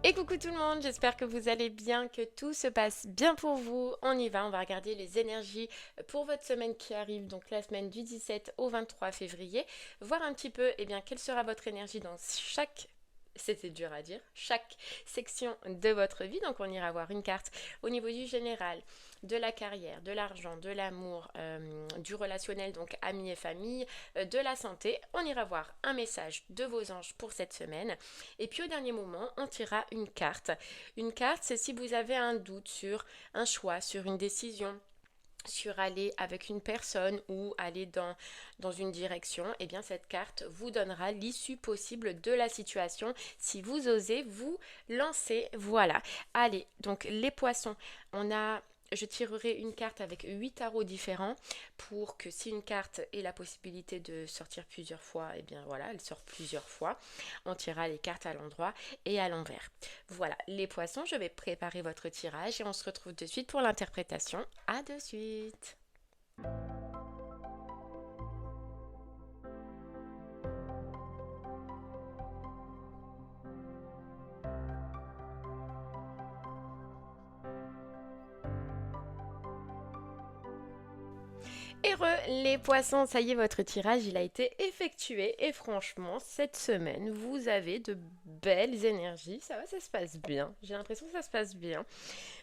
Et coucou tout le monde, j'espère que vous allez bien, que tout se passe bien pour vous. On y va, on va regarder les énergies pour votre semaine qui arrive, donc la semaine du 17 au 23 février. Voir un petit peu, quelle sera votre énergie dans c'était dur à dire, chaque section de votre vie. Donc on ira voir une carte au niveau du général, de la carrière, de l'argent, de l'amour, du relationnel, donc amis et famille, de la santé. On ira voir un message de vos anges pour cette semaine. Et puis au dernier moment, on tirera une carte. Une carte, c'est si vous avez un doute sur un choix, sur une décision, sur aller avec une personne ou aller dans une direction, et bien cette carte vous donnera l'issue possible de la situation si vous osez vous lancer. Voilà. Allez, donc les poissons, je tirerai une carte avec 8 tarots différents pour que si une carte ait la possibilité de sortir plusieurs fois, et bien voilà, elle sort plusieurs fois. On tirera les cartes à l'endroit et à l'envers. Voilà, les poissons, je vais préparer votre tirage et on se retrouve de suite pour l'interprétation. À de suite. Heureux les poissons, ça y est, votre tirage, il a été effectué. Et franchement, cette semaine, vous avez de belles énergies. Ça va, ça se passe bien. J'ai l'impression que ça se passe bien.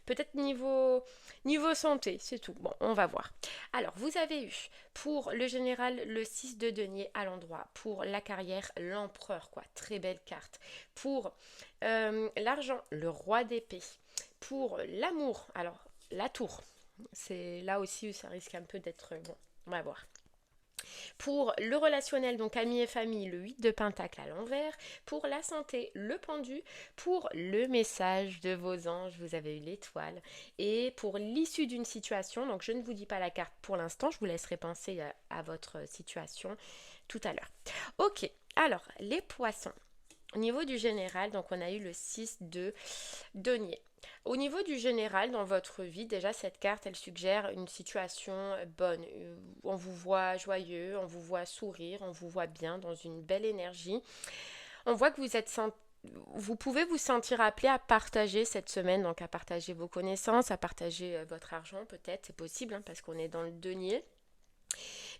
Peut-être niveau santé, c'est tout. Bon, on va voir. Alors, vous avez eu pour le général le 6 de denier à l'endroit. Pour la carrière, l'empereur, quoi. Très belle carte. Pour l'argent, le roi d'épée. Pour l'amour, alors la tour. C'est là aussi où ça risque un peu d'être bon. On va voir. Pour le relationnel, donc amis et famille, le 8 de pentacle à l'envers. Pour la santé, le pendu. Pour le message de vos anges, vous avez eu l'étoile. Et pour l'issue d'une situation, donc je ne vous dis pas la carte pour l'instant, je vous laisserai penser à votre situation tout à l'heure. Ok, alors les poissons. Au niveau du général, donc on a eu le 6 de denier. Au niveau du général, dans votre vie, déjà cette carte, elle suggère une situation bonne. On vous voit joyeux, on vous voit sourire, on vous voit bien, dans une belle énergie. On voit que vous pouvez vous sentir appelé à partager cette semaine, donc à partager vos connaissances, à partager votre argent peut-être, c'est possible, hein, parce qu'on est dans le denier.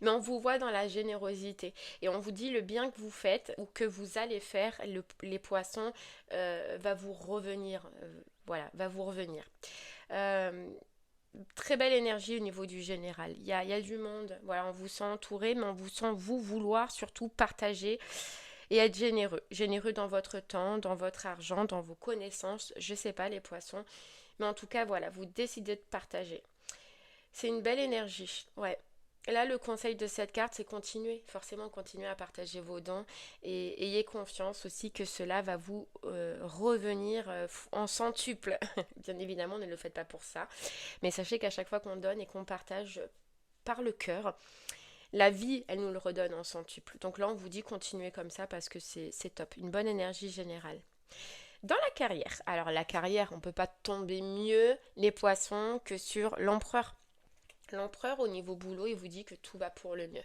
Mais on vous voit dans la générosité et on vous dit le bien que vous faites ou que vous allez faire, les poissons va vous revenir. Voilà, va vous revenir. Euh, Très belle énergie au niveau du général. Il y a du monde. Voilà, on vous sent entouré, mais on vous sent vous vouloir surtout partager et être généreux. Généreux dans votre temps, dans votre argent, dans vos connaissances. Je sais pas, les poissons. Mais en tout cas, voilà, vous décidez de partager. C'est une belle énergie. Ouais. Là, le conseil de cette carte, c'est continuer, forcément continuer à partager vos dons et ayez confiance aussi que cela va vous revenir en centuple. Bien évidemment, ne le faites pas pour ça, mais sachez qu'à chaque fois qu'on donne et qu'on partage par le cœur, la vie, elle nous le redonne en centuple. Donc là, on vous dit continuez comme ça parce que c'est top, une bonne énergie générale. Dans la carrière, alors la carrière, on ne peut pas tomber mieux les poissons que sur l'empereur. L'empereur, au niveau boulot, il vous dit que tout va pour le mieux.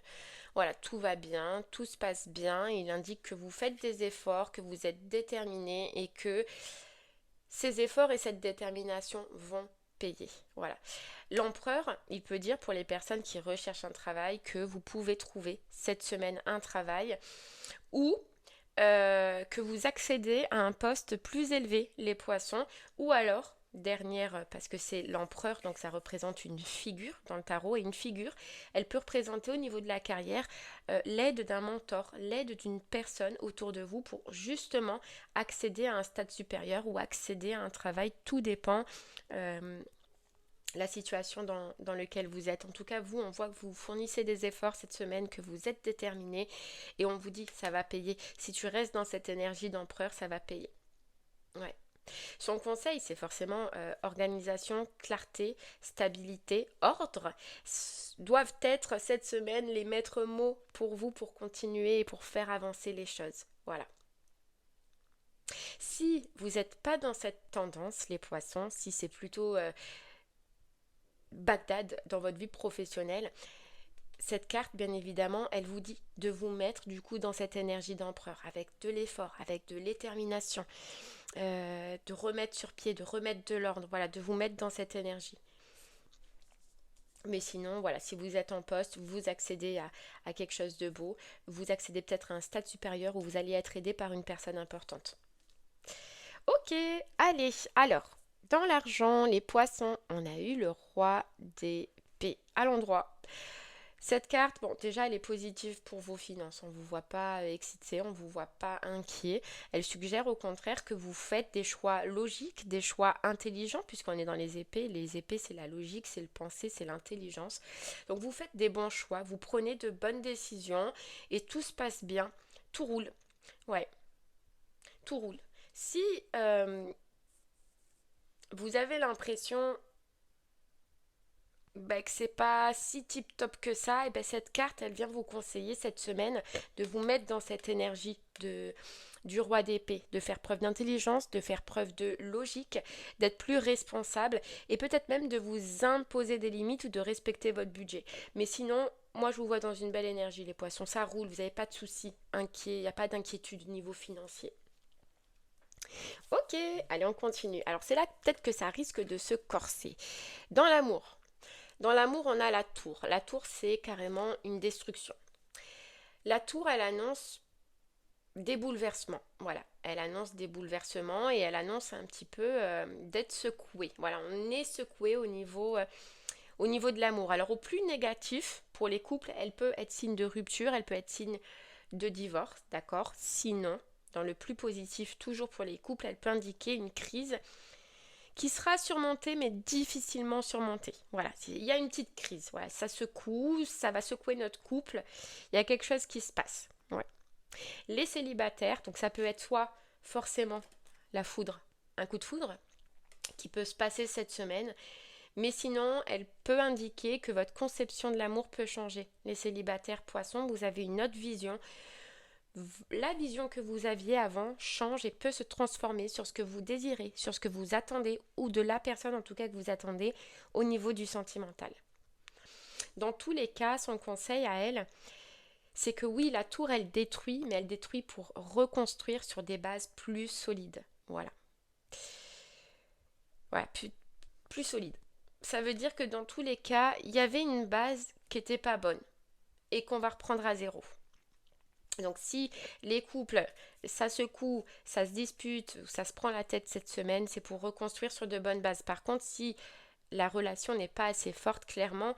Voilà, tout va bien, tout se passe bien. Il indique que vous faites des efforts, que vous êtes déterminé et que ces efforts et cette détermination vont payer. Voilà. L'empereur, il peut dire pour les personnes qui recherchent un travail que vous pouvez trouver cette semaine un travail ou que vous accédez à un poste plus élevé, les poissons, ou alors dernière, parce que c'est l'empereur, donc ça représente une figure dans le tarot, et une figure, elle peut représenter au niveau de la carrière l'aide d'un mentor, l'aide d'une personne autour de vous pour justement accéder à un stade supérieur ou accéder à un travail, tout dépend la situation dans laquelle vous êtes. En tout cas, vous, on voit que vous fournissez des efforts cette semaine, que vous êtes déterminé et on vous dit que ça va payer. Si tu restes dans cette énergie d'empereur, ça va payer. Ouais. Son conseil, c'est forcément organisation, clarté, stabilité, ordre doivent être cette semaine les maîtres mots pour vous pour continuer et pour faire avancer les choses. Voilà. Si vous n'êtes pas dans cette tendance, les poissons, si c'est plutôt Bagdad dans votre vie professionnelle, cette carte, bien évidemment, elle vous dit de vous mettre du coup dans cette énergie d'empereur, avec de l'effort, avec de détermination, de remettre sur pied, de remettre de l'ordre, voilà, de vous mettre dans cette énergie. Mais sinon, voilà, si vous êtes en poste, vous accédez à quelque chose de beau, vous accédez peut-être à un stade supérieur où vous allez être aidé par une personne importante. Ok, allez, alors, dans l'argent, les poissons, on a eu le roi d'épée à l'endroit. Cette carte, bon, déjà, elle est positive pour vos finances. On ne vous voit pas excité, on ne vous voit pas inquiet. Elle suggère au contraire que vous faites des choix logiques, des choix intelligents, puisqu'on est dans les épées. Les épées, c'est la logique, c'est le penser, c'est l'intelligence. Donc, vous faites des bons choix, vous prenez de bonnes décisions et tout se passe bien. Tout roule. Ouais, tout roule. Si vous avez l'impression que c'est pas si tip top que ça, et cette carte elle vient vous conseiller cette semaine de vous mettre dans cette énergie du roi d'épée, de faire preuve d'intelligence, de faire preuve de logique, d'être plus responsable et peut-être même de vous imposer des limites ou de respecter votre budget. Mais sinon, moi je vous vois dans une belle énergie les poissons, ça roule, vous n'avez pas de soucis, inquiet, il n'y a pas d'inquiétude au niveau financier. Ok, allez on continue. Alors c'est là peut-être que ça risque de se corser. Dans l'amour. Dans l'amour, on a la tour. La tour, c'est carrément une destruction. La tour, elle annonce des bouleversements. Voilà, elle annonce des bouleversements et elle annonce un petit peu d'être secouée. Voilà, on est secoué au niveau de l'amour. Alors au plus négatif, pour les couples, elle peut être signe de rupture, elle peut être signe de divorce, d'accord? Sinon, dans le plus positif, toujours pour les couples, elle peut indiquer une crise qui sera surmontée mais difficilement surmontée. Voilà, il y a une petite crise. Voilà, ça secoue, ça va secouer notre couple. Il y a quelque chose qui se passe. Ouais. Les célibataires, donc ça peut être soit forcément la foudre, un coup de foudre qui peut se passer cette semaine, mais sinon, elle peut indiquer que votre conception de l'amour peut changer. Les célibataires poissons, vous avez une autre vision. La vision que vous aviez avant change et peut se transformer sur ce que vous désirez, sur ce que vous attendez, ou de la personne en tout cas que vous attendez au niveau du sentimental. Dans tous les cas, son conseil à elle, c'est que oui, la tour, elle détruit, mais elle détruit pour reconstruire sur des bases plus solides. Voilà. Voilà, plus solides. Ça veut dire que dans tous les cas, il y avait une base qui n'était pas bonne et qu'on va reprendre à zéro. Donc si les couples, ça secoue, ça se dispute, ça se prend la tête cette semaine, c'est pour reconstruire sur de bonnes bases. Par contre, si la relation n'est pas assez forte, clairement,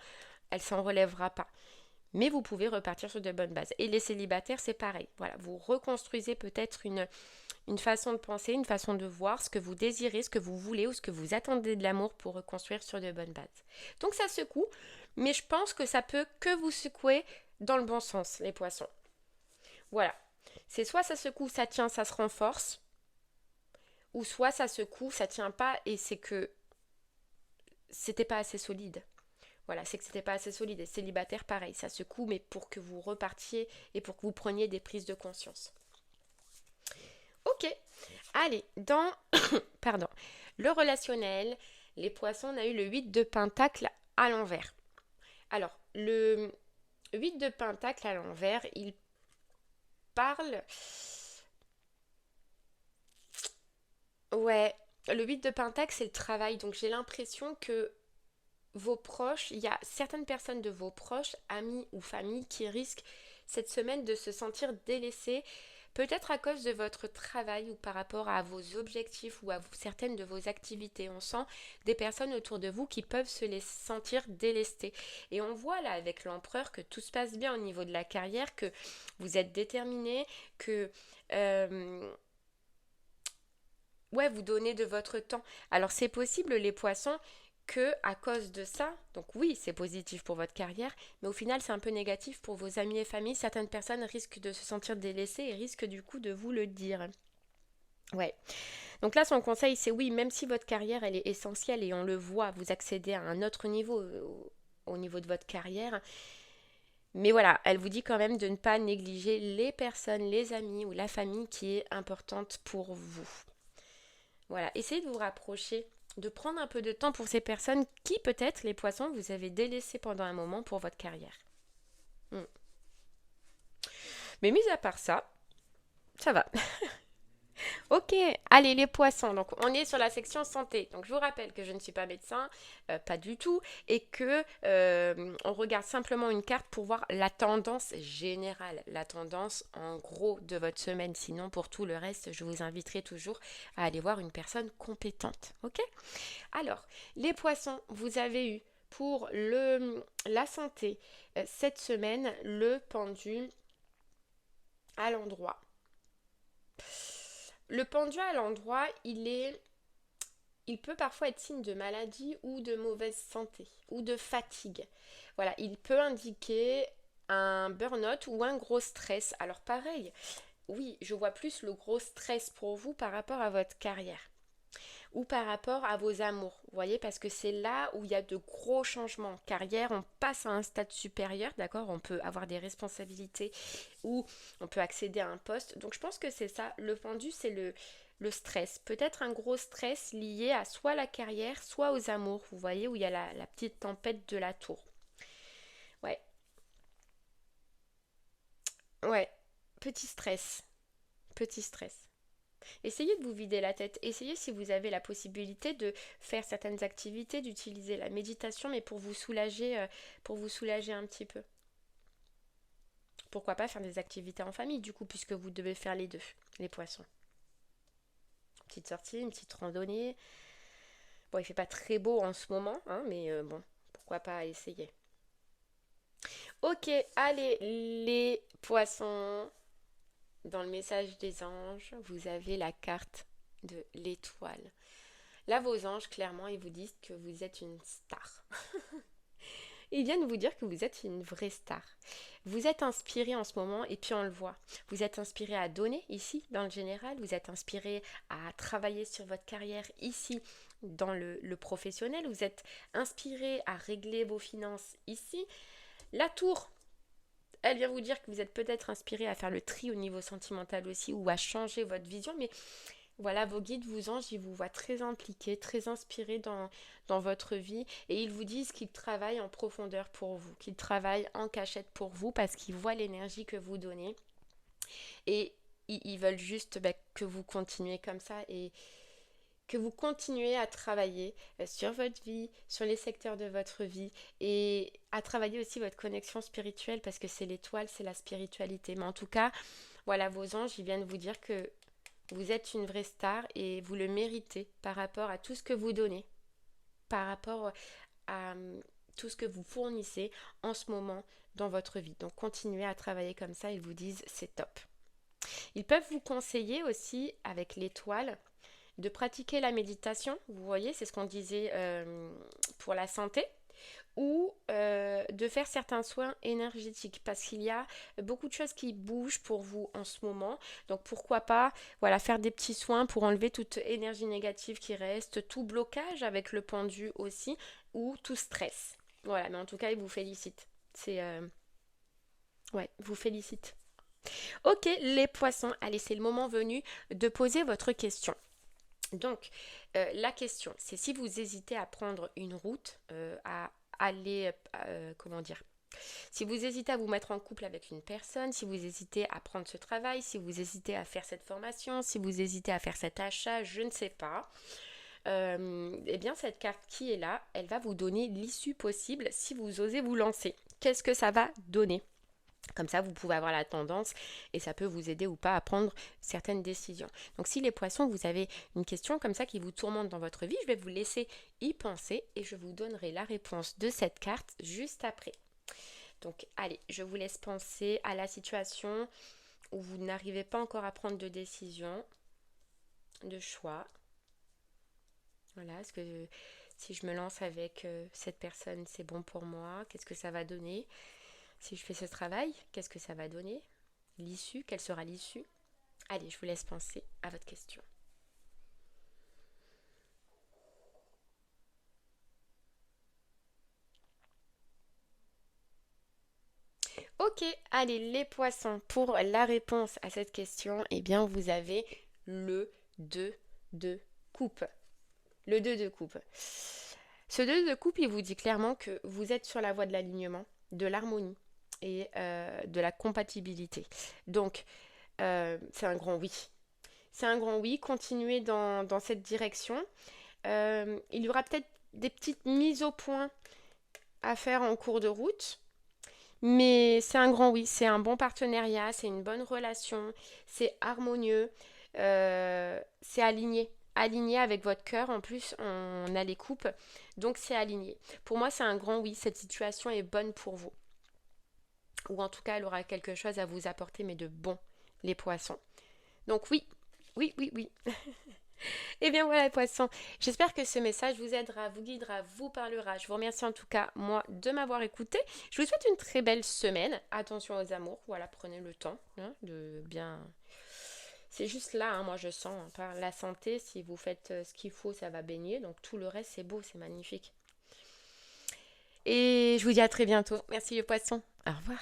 elle s'en relèvera pas. Mais vous pouvez repartir sur de bonnes bases. Et les célibataires, c'est pareil. Voilà, vous reconstruisez peut-être une façon de penser, une façon de voir ce que vous désirez, ce que vous voulez ou ce que vous attendez de l'amour pour reconstruire sur de bonnes bases. Donc ça secoue, mais je pense que ça peut que vous secouer dans le bon sens, les poissons. Voilà. C'est soit ça secoue, ça tient, ça se renforce, ou soit ça secoue, ça tient pas et c'est que c'était pas assez solide. Voilà, c'est que c'était pas assez solide. Et célibataire, pareil, ça secoue, mais pour que vous repartiez et pour que vous preniez des prises de conscience. Ok, allez, dans pardon, le relationnel, les poissons, on a eu le 8 de pentacle à l'envers. Alors, le 8 de pentacle à l'envers, il parle. Ouais, le 8 de pentacle, c'est le travail. Donc j'ai l'impression que vos proches, il y a certaines personnes de vos proches, amis ou famille, qui risquent cette semaine de se sentir délaissées, peut-être à cause de votre travail ou par rapport à vos objectifs ou à certaines de vos activités. On sent des personnes autour de vous qui peuvent se les sentir délestées. Et on voit là avec l'empereur que tout se passe bien au niveau de la carrière, que vous êtes déterminé, que ouais, vous donnez de votre temps. Alors c'est possible les poissons que à cause de ça, donc oui, c'est positif pour votre carrière, mais au final c'est un peu négatif pour vos amis et familles. Certaines personnes risquent de se sentir délaissées et risquent du coup de vous le dire. Ouais. Donc là son conseil c'est oui, même si votre carrière elle est essentielle et on le voit, vous accédez à un autre niveau au niveau de votre carrière. Mais voilà, elle vous dit quand même de ne pas négliger les personnes, les amis ou la famille qui est importante pour vous. Voilà, essayez de vous rapprocher, de prendre un peu de temps pour ces personnes qui, peut-être, les poissons, vous avez délaissés pendant un moment pour votre carrière. Mm. Mais mis à part ça, ça va. Ok, allez les poissons. Donc on est sur la section santé. Donc je vous rappelle que je ne suis pas médecin, pas du tout, et que on regarde simplement une carte pour voir la tendance générale, la tendance en gros de votre semaine. Sinon pour tout le reste, je vous inviterai toujours à aller voir une personne compétente. Ok? Alors les poissons, vous avez eu pour la santé cette semaine le pendule à l'endroit. Le pendu à l'endroit, il peut parfois être signe de maladie ou de mauvaise santé ou de fatigue. Voilà, il peut indiquer un burn-out ou un gros stress. Alors pareil, oui, je vois plus le gros stress pour vous par rapport à votre carrière ou par rapport à vos amours. Vous voyez, parce que c'est là où il y a de gros changements. Carrière, on passe à un stade supérieur, d'accord? On peut avoir des responsabilités ou on peut accéder à un poste. Donc je pense que c'est ça. Le pendu, c'est le stress. Peut-être un gros stress lié à soit la carrière, soit aux amours. Vous voyez, où il y a la petite tempête de la tour. Ouais, ouais. Petit stress. Petit stress. Essayez de vous vider la tête. Essayez si vous avez la possibilité de faire certaines activités, d'utiliser la méditation, mais pour vous soulager un petit peu. Pourquoi pas faire des activités en famille, du coup, puisque vous devez faire les deux, les poissons. Une petite sortie, une petite randonnée. Bon, il fait pas très beau en ce moment, hein, mais bon, pourquoi pas essayer. Ok, allez, les poissons. Dans le message des anges, vous avez la carte de l'étoile. Là, vos anges, clairement, ils vous disent que vous êtes une star. Ils viennent vous dire que vous êtes une vraie star. Vous êtes inspiré en ce moment et puis on le voit. Vous êtes inspiré à donner ici, dans le général. Vous êtes inspiré à travailler sur votre carrière ici, dans le professionnel. Vous êtes inspiré à régler vos finances ici. La tour, elle vient vous dire que vous êtes peut-être inspiré à faire le tri au niveau sentimental aussi ou à changer votre vision, mais voilà, vos guides, vos anges, ils vous voient très impliqués, très inspirés dans votre vie et ils vous disent qu'ils travaillent en profondeur pour vous, qu'ils travaillent en cachette pour vous parce qu'ils voient l'énergie que vous donnez et ils veulent juste que vous continuez comme ça et que vous continuez à travailler sur votre vie, sur les secteurs de votre vie et à travailler aussi votre connexion spirituelle parce que c'est l'étoile, c'est la spiritualité. Mais en tout cas, voilà, vos anges, ils viennent vous dire que vous êtes une vraie star et vous le méritez par rapport à tout ce que vous donnez, par rapport à tout ce que vous fournissez en ce moment dans votre vie. Donc continuez à travailler comme ça, ils vous disent c'est top. Ils peuvent vous conseiller aussi avec l'étoile de pratiquer la méditation, vous voyez, c'est ce qu'on disait pour la santé, ou de faire certains soins énergétiques parce qu'il y a beaucoup de choses qui bougent pour vous en ce moment. Donc pourquoi pas voilà, faire des petits soins pour enlever toute énergie négative qui reste, tout blocage avec le pendu aussi, ou tout stress. Voilà, mais en tout cas, il vous félicite. C'est... Ouais, vous félicite. Ok, les poissons, allez, c'est le moment venu de poser votre question. Donc, la question, c'est si vous hésitez à prendre une route, à aller, comment dire, si vous hésitez à vous mettre en couple avec une personne, si vous hésitez à prendre ce travail, si vous hésitez à faire cette formation, si vous hésitez à faire cet achat, je ne sais pas, eh bien cette carte qui est là, elle va vous donner l'issue possible si vous osez vous lancer. Qu'est-ce que ça va donner ? Comme ça, vous pouvez avoir la tendance et ça peut vous aider ou pas à prendre certaines décisions. Donc si les poissons, vous avez une question comme ça qui vous tourmente dans votre vie, je vais vous laisser y penser et je vous donnerai la réponse de cette carte juste après. Donc allez, je vous laisse penser à la situation où vous n'arrivez pas encore à prendre de décision, de choix. Voilà, est-ce que si je me lance avec cette personne, c'est bon pour moi? Qu'est-ce que ça va donner? Si je fais ce travail, qu'est-ce que ça va donner? L'issue, quelle sera l'issue? Allez, je vous laisse penser à votre question. Ok, allez, les poissons, pour la réponse à cette question, eh bien, vous avez le 2 de coupe. Le 2 de coupe. Ce 2 de coupe, il vous dit clairement que vous êtes sur la voie de l'alignement, de l'harmonie et de la compatibilité. Donc, c'est un grand oui. C'est un grand oui, continuez dans cette direction. Il y aura peut-être des petites mises au point à faire en cours de route, mais c'est un grand oui, c'est un bon partenariat, c'est une bonne relation, c'est harmonieux, c'est aligné. Aligné avec votre cœur, en plus on a les coupes, donc c'est aligné. Pour moi c'est un grand oui, cette situation est bonne pour vous. Ou en tout cas elle aura quelque chose à vous apporter, mais de bon, les poissons. Donc oui, oui, oui, oui. Et bien voilà les poissons, j'espère que ce message vous aidera, vous guidera, vous parlera. Je vous remercie en tout cas moi de m'avoir écouté. Je vous souhaite une très belle semaine. Attention aux amours, voilà, prenez le temps de bien... C'est juste là, moi je sens, par la santé, si vous faites ce qu'il faut, ça va baigner. Donc tout le reste c'est beau, c'est magnifique. Et je vous dis à très bientôt. Merci les poissons. Au revoir.